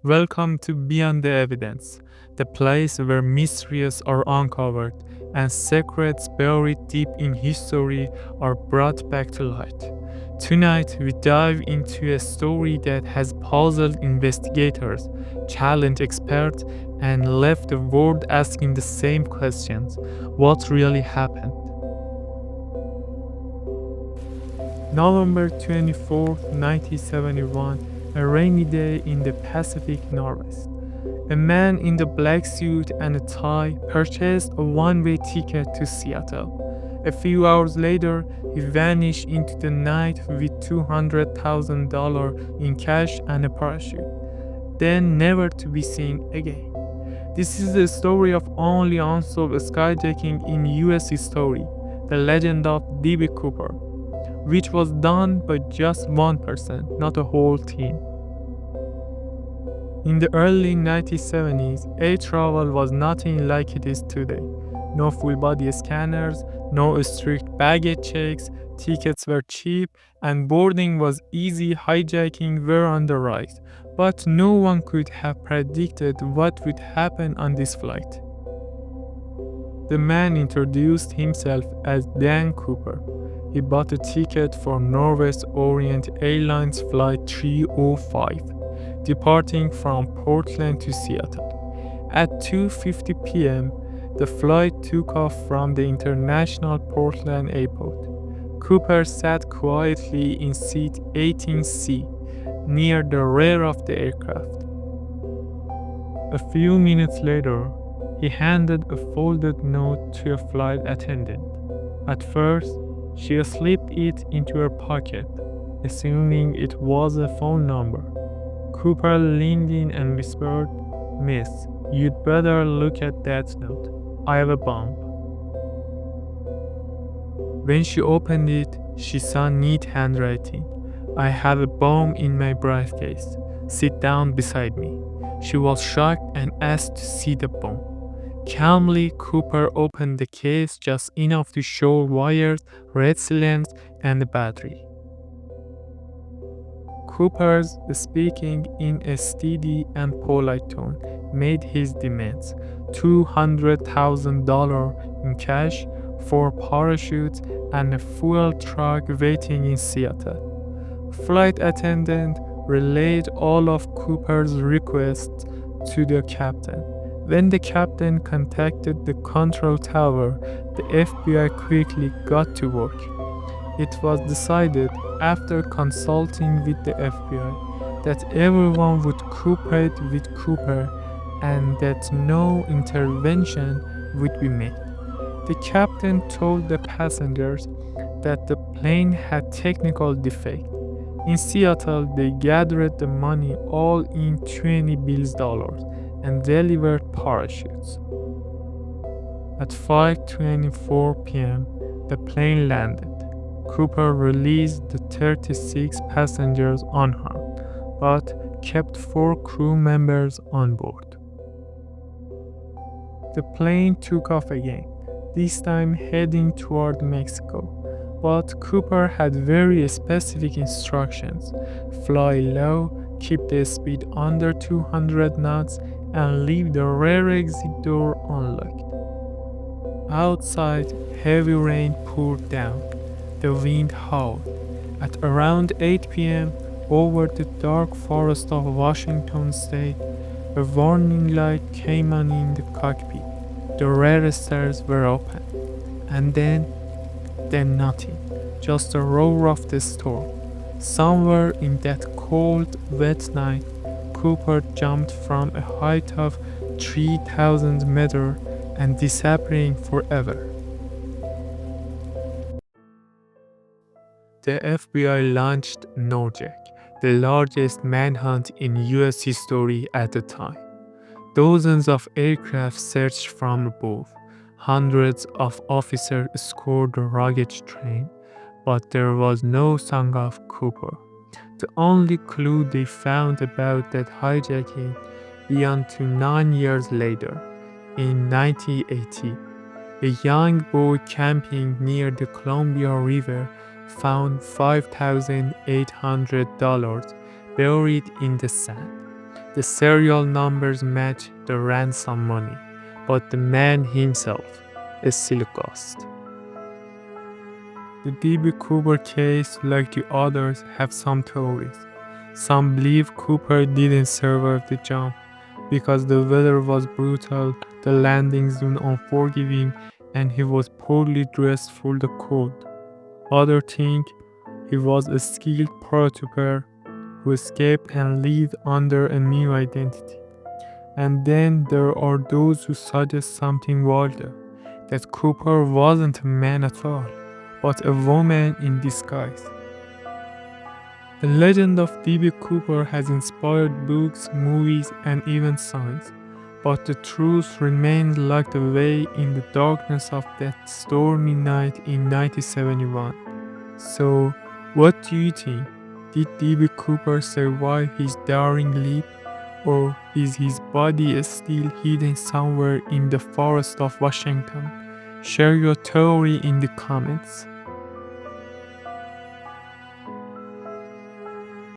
Welcome to Beyond the Evidence, the place where mysteries are uncovered and secrets buried deep in history are brought back to light. Tonight, we dive into a story that has puzzled investigators, challenged experts, and left the world asking the same questions: what really happened? November 24, 1971, a rainy day in the Pacific Northwest. A man in the black suit and a tie purchased a one-way ticket to Seattle. A few hours later, he vanished into the night with $200,000 in cash and a parachute, then never to be seen again. This is the story of only unsolved skyjacking in US history, the legend of D.B. Cooper, which was done by just one person, not a whole team. In the early 1970s, air travel was nothing like it is today. No full body scanners, no strict baggage checks, tickets were cheap, and boarding was easy. Hijacking were on the rise. But no one could have predicted what would happen on this flight. The man introduced himself as Dan Cooper. He bought a ticket for Northwest Orient Airlines Flight 305, departing from Portland to Seattle. At 2:50 p.m., the flight took off from the International Portland Airport. Cooper sat quietly in seat 18C, near the rear of the aircraft. A few minutes later, he handed a folded note to a flight attendant. At first, she slipped it into her pocket, assuming it was a phone number. Cooper leaned in and whispered, "Miss, you'd better look at that note. I have a bomb." When she opened it, she saw neat handwriting. "I have a bomb in my briefcase. Sit down beside me." She was shocked and asked to see the bomb. Calmly, Cooper opened the case just enough to show wires, red cylinders, and the battery. Cooper's speaking in a steady and polite tone made his demands: $200,000 in cash, 4 parachutes, and a fuel truck waiting in Seattle. Flight attendant relayed all of Cooper's requests to the captain. When the captain contacted the control tower, the FBI quickly got to work. It was decided, after consulting with the FBI, that everyone would cooperate with Cooper and that no intervention would be made. The captain told the passengers that the plane had technical defect. In Seattle, they gathered the money all in $20 bills and delivered parachutes. At 5:24 p.m., the plane landed. Cooper released the 36 passengers unharmed, but kept 4 crew members on board. The plane took off again, this time heading toward Mexico. But Cooper had very specific instructions: fly low, keep the speed under 200 knots, and leave the rear exit door unlocked. Outside, heavy rain poured down. The wind howled. At around 8 p.m., over the dark forest of Washington state, a warning light came on in the cockpit. The rear stairs were open. And then nothing. Just the roar of the storm. Somewhere in that cold, wet night, Cooper jumped from a height of 3,000 meters and disappearing forever. The FBI launched NORJAC, the largest manhunt in US history at the time. Dozens of aircraft searched from above. Hundreds of officers scoured the rugged terrain, but there was no sign of Cooper. The only clue they found about that hijacking began to 9 years later, in 1980. A young boy camping near the Columbia River found $5,800 buried in the sand. The serial numbers match the ransom money, but the man himself is still a ghost. The D.B. Cooper case, like the others, have some theories. Some believe Cooper didn't survive the jump because the weather was brutal, the landing zone unforgiving, and he was poorly dressed for the cold. Others think he was a skilled paratrooper who escaped and lived under a new identity. And then there are those who suggest something wilder, that Cooper wasn't a man at all, but a woman in disguise. The legend of D.B. Cooper has inspired books, movies, and even songs, but the truth remains locked away in the darkness of that stormy night in 1971. So, what do you think? Did D.B. Cooper survive his daring leap, or is his body still hidden somewhere in the forest of Washington? Share your theory in the comments.